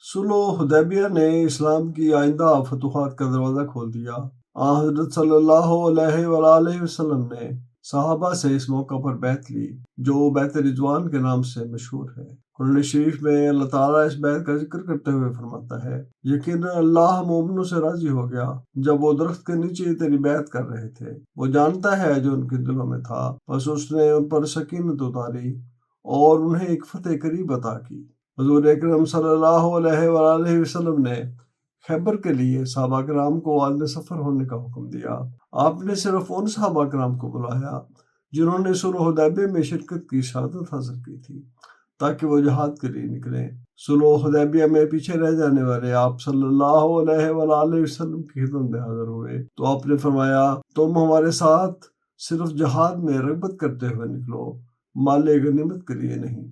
सुलह हुदैबिया ने इस्लाम की आइंदा फतूहात का दरवाज़ा खोल दिया। हज़रत सल्लल्लाहु अलैहि वसल्लम ने सहाबा से इस मौका पर बैत ली, जो बैत रिज़वान के नाम से मशहूर है। कुरान शरीफ में अल्लाह ताला इस बैत का ज़िक्र करते हुए फरमाता है, यकीनन अल्लाह मोमिनों से राज़ी हो गया जब वो दरख्त के नीचे तेरी बैत कर रहे थे। वो जानता है जो उनके दिलों में था, बस उसने उन पर सकीनत उतारी और उन्हें एक फ़तह करीब अता की। हुज़ूर अकरम सल्लल्लाहु अलैहि वसल्लम ने खैबर के लिए सहाबा किराम को आज़म सफ़र होने का हुक्म दिया। आपने सिर्फ उन सहाबा किराम को बुलाया जिन्होंने सुलह हुदैबिया में शिरकत की शहादत हासिल की थी, ताकि वो जिहाद के लिए निकलें। सुलह हुदैबिया में पीछे रह जाने वाले आप सल्लल्लाहु अलैहि वसल्लम की खिदमत में हाज़िर हुए तो आपने फरमाया, तुम हमारे साथ सिर्फ जिहाद में रग़बत करते हुए निकलो, माले गनीमत के लिए नहीं।